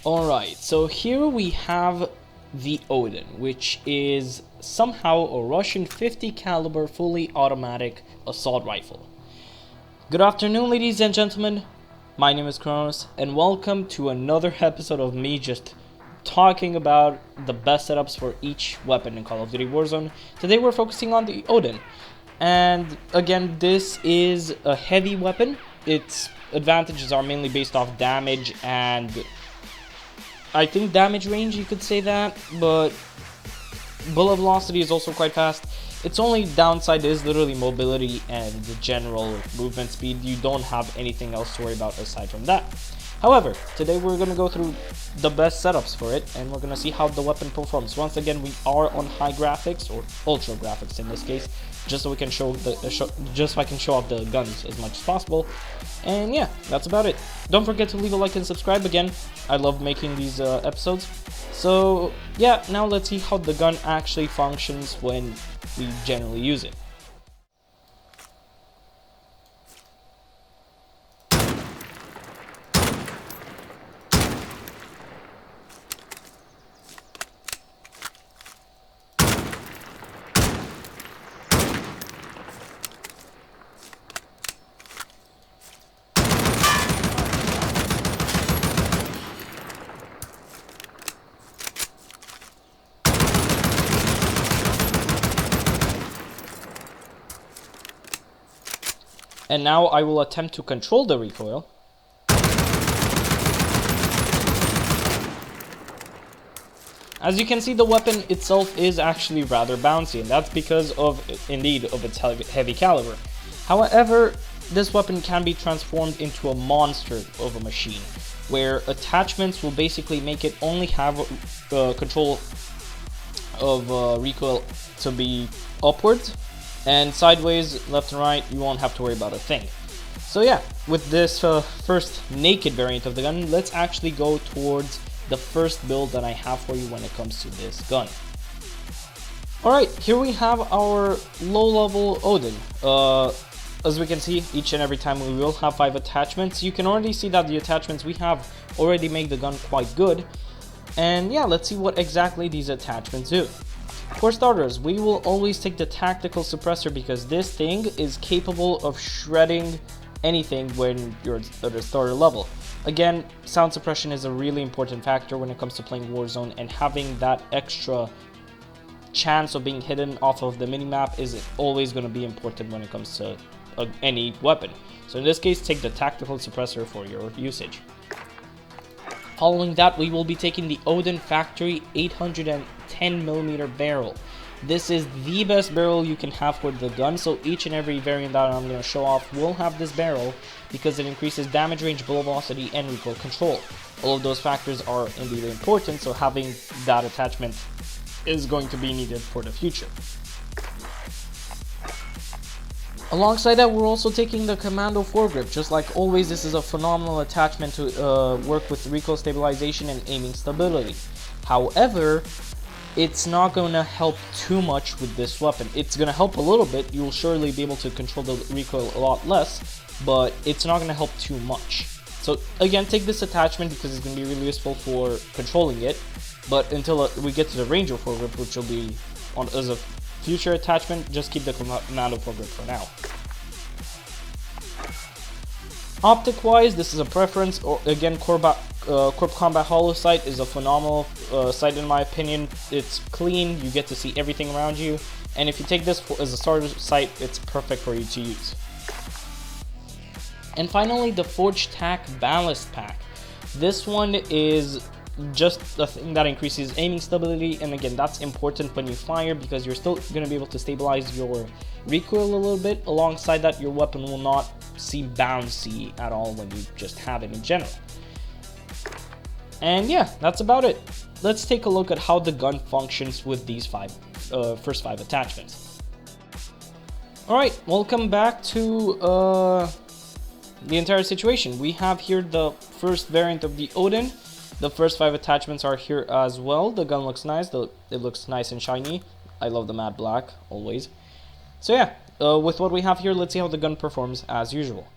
Alright, so here we have the ODEN, which is somehow a Russian 50 caliber fully automatic assault rifle. Good afternoon, ladies and gentlemen. My name is Chronos, and welcome to another episode of me just talking about the best setups for each weapon in Call of Duty Warzone. Today we're focusing on the ODEN, and again, this is a heavy weapon. Its advantages are mainly based off damage and I think damage range, you could say that, but bullet velocity is also quite fast. Its only downside is literally mobility and the general movement speed. You don't have anything else to worry about aside from that. However, today we're going to go through the best setups for it, and we're going to see how the weapon performs. Once again, we are on high graphics, or ultra graphics in this case, just so we can show just so I can show off the guns as much as possible. And yeah, that's about it. Don't forget to leave a like and subscribe again. I love making these episodes. So yeah, now let's see how the gun actually functions when we generally use it. And now I will attempt to control the recoil. As you can see, the weapon itself is actually rather bouncy, and that's because of, indeed, of its heavy caliber. However, this weapon can be transformed into a monster of a machine, where attachments will basically make it only have control of recoil to be upwards, and sideways, left and right, you won't have to worry about a thing. So yeah, with this first naked variant of the gun, let's actually go towards the first build that I have for you when it comes to this gun. Alright, here we have our low-level ODEN. As we can see, each and every time we will have 5 attachments. You can already see that the attachments we have already make the gun quite good. And yeah, let's see what exactly these attachments do. For starters, we will always take the tactical suppressor because this thing is capable of shredding anything when you're at a starter level. Again, sound suppression is a really important factor when it comes to playing Warzone, and having that extra chance of being hidden off of the minimap is always going to be important when it comes to any weapon. So in this case, take the tactical suppressor for your usage. Following that, we will be taking the ODEN Factory 810mm barrel. This is the best barrel you can have for the gun, so each and every variant that I'm going to show off will have this barrel because it increases damage range, bullet velocity, and recoil control. All of those factors are indeed important, so having that attachment is going to be needed for the future. Alongside that, we're also taking the Commando foregrip. Just like always, this is a phenomenal attachment to work with recoil stabilization and aiming stability. However, it's not going to help too much with this weapon. It's going to help a little bit. You'll surely be able to control the recoil a lot less, but it's not going to help too much. So again, take this attachment because it's going to be really useful for controlling it. But until we get to the Ranger foregrip, which will be as a future attachment, just keep the Commando foregrip for now. Optic wise, this is a preference, or again, Corp Combat Holo sight is a phenomenal sight in my opinion. It's clean, you get to see everything around you, and if you take this as a starter sight, it's perfect for you to use. And finally, the Forged Tack Ballast Pack. This one is just the thing that increases aiming stability, and again, that's important when you fire because you're still going to be able to stabilize your recoil a little bit. Alongside that, your weapon will not seem bouncy at all when you just have it in general. And yeah, that's about it. Let's take a look at how the gun functions with these first 5 attachments. Alright, welcome back to the entire situation. We have here the first variant of the ODEN. The first 5 attachments are here as well. The gun looks nice. It looks nice and shiny. I love the matte black, always. So yeah, with what we have here, let's see how the gun performs as usual.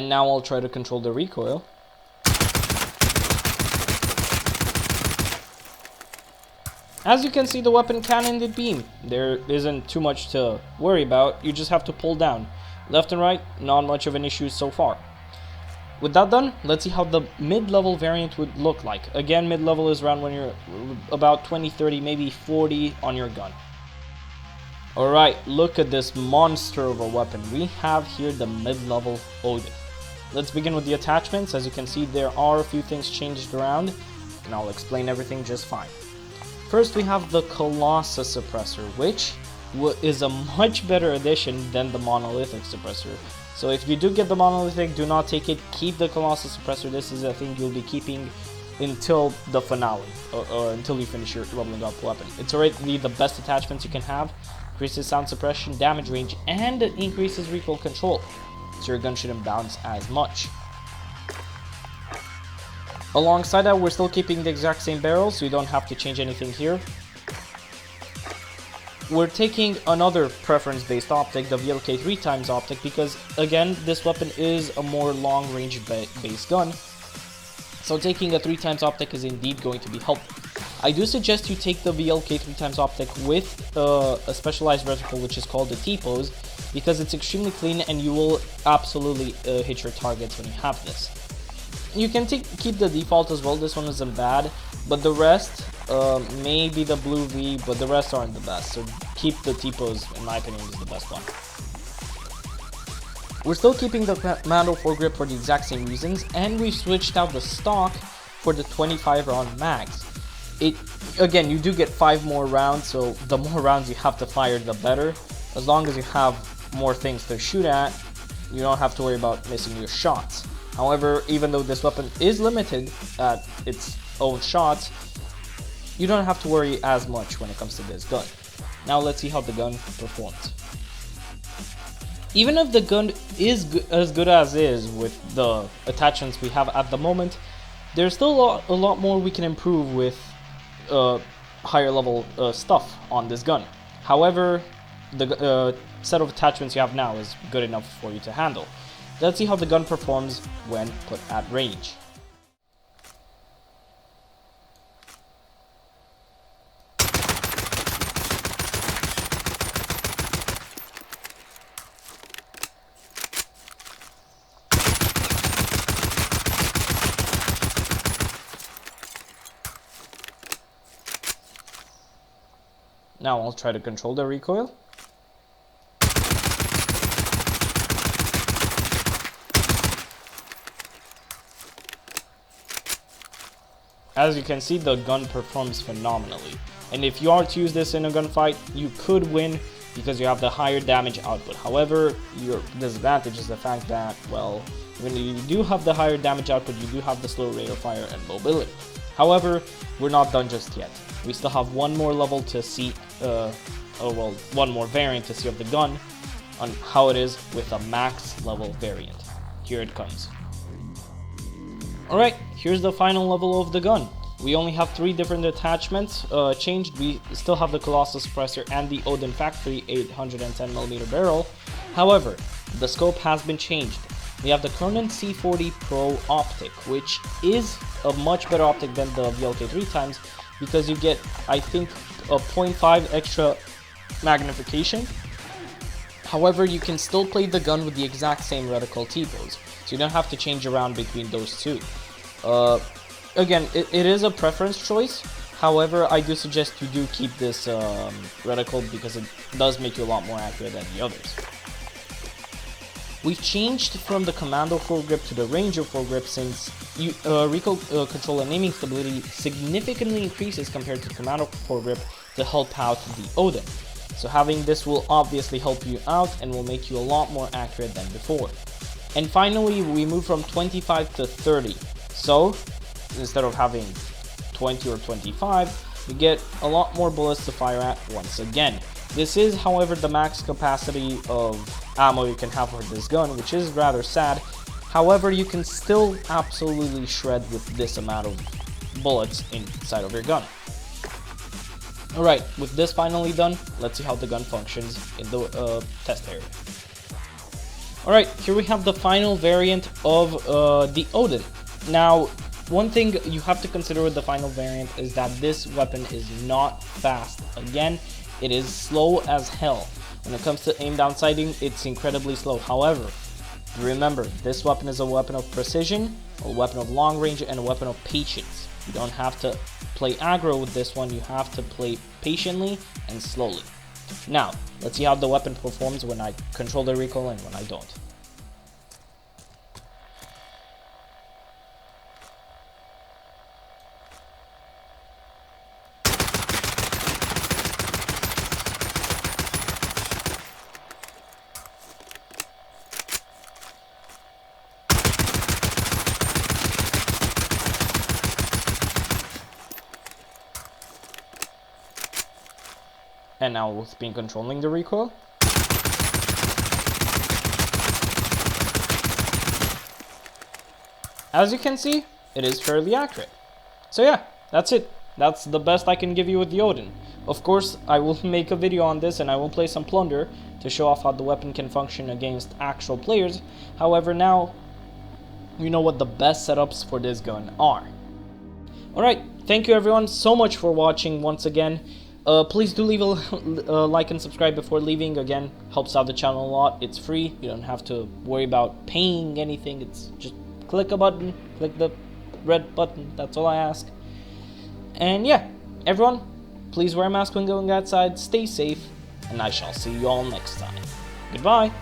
And now I'll try to control the recoil. As you can see, the weapon can indeed beam. There isn't too much to worry about. You just have to pull down. Left and right, not much of an issue so far. With that done, let's see how the mid-level variant would look like. Again, mid-level is around when you're about 20, 30, maybe 40 on your gun. Alright, look at this monster of a weapon. We have here the mid-level ODEN. Let's begin with the attachments. As you can see, there are a few things changed around, and I'll explain everything just fine. First, we have the Colossus suppressor, which is a much better addition than the monolithic suppressor. So if you do get the monolithic, do not take it. Keep the Colossus suppressor. This is a thing you'll be keeping until the finale, or until you finish your leveling up weapon. It's already the best attachments you can have. Increases sound suppression, damage range, and increases recoil control, so your gun shouldn't bounce as much. Alongside that, we're still keeping the exact same barrel, so you don't have to change anything here. We're taking another preference-based optic, the VLK 3x optic, because again, this weapon is a more long-range based gun, so taking a 3x optic is indeed going to be helpful. I do suggest you take the VLK 3x optic with a specialized reticle, which is called the T-pose, because it's extremely clean and you will absolutely hit your targets when you have this. You can keep the default as well. This one isn't bad, but the rest, maybe the blue V, but the rest aren't the best. So keep the T-pose, in my opinion, is the best one. We're still keeping the commando foregrip for the exact same reasons, and we switched out the stock for the 25 round mags. Again, you do get 5 more rounds, so the more rounds you have to fire, the better. As long as you have more things to shoot at, you don't have to worry about missing your shots. However, even though this weapon is limited at its own shots, you don't have to worry as much when it comes to this gun. Now let's see how the gun performs. Even if the gun is as good as is with the attachments we have at the moment, there's still a lot more we can improve with higher level stuff on this gun. However, the set of attachments you have now is good enough for you to handle. Let's see how the gun performs when put at range. Now I'll try to control the recoil. As you can see, the gun performs phenomenally. And if you are to use this in a gunfight, you could win because you have the higher damage output. However, your disadvantage is the fact that, well, when you do have the higher damage output, you do have the slow rate of fire and mobility. However, we're not done just yet. We still have one more level to see, one more variant to see of the gun on how it is with a max level variant. Here it comes. Alright, here's the final level of the gun. We only have 3 different attachments changed. We still have the Colossus suppressor and the ODEN factory 810mm barrel. However, the scope has been changed. We have the Chronos C40 Pro optic, which is a much better optic than the VLK 3x because you get, I think, a 0.5 extra magnification. However, you can still play the gun with the exact same reticle T-pose, so you don't have to change around between those two. Again, it is a preference choice. However, I do suggest you do keep this reticle because it does make you a lot more accurate than the others. We've changed from the commando foregrip to the ranger foregrip since recoil control and aiming stability significantly increases compared to commando foregrip to help out the ODEN. So having this will obviously help you out and will make you a lot more accurate than before. And finally, we move from 25 to 30. So instead of having 20 or 25, you get a lot more bullets to fire at once again. This is, however, the max capacity of ammo you can have for this gun, which is rather sad. However, you can still absolutely shred with this amount of bullets inside of your gun. Alright, with this finally done, let's see how the gun functions in the test area. Alright, here we have the final variant of the ODEN. Now, one thing you have to consider with the final variant is that this weapon is not fast. Again, it is slow as hell. When it comes to aim down sighting, it's incredibly slow. However, remember, this weapon is a weapon of precision, a weapon of long range, and a weapon of patience. You don't have to play aggro with this one, you have to play patiently and slowly. Now, let's see how the weapon performs when I control the recoil and when I don't. And now with me controlling the recoil. As you can see, it is fairly accurate. So yeah, that's it. That's the best I can give you with the ODEN. Of course, I will make a video on this and I will play some Plunder to show off how the weapon can function against actual players. However, now you know what the best setups for this gun are. Alright, thank you everyone so much for watching once again. Please do leave a like and subscribe before leaving. Again, helps out the channel a lot. It's free. You don't have to worry about paying anything. It's just click a button, click the red button. That's all I ask. And yeah, everyone, please wear a mask when going outside. Stay safe, and I shall see you all next time. Goodbye.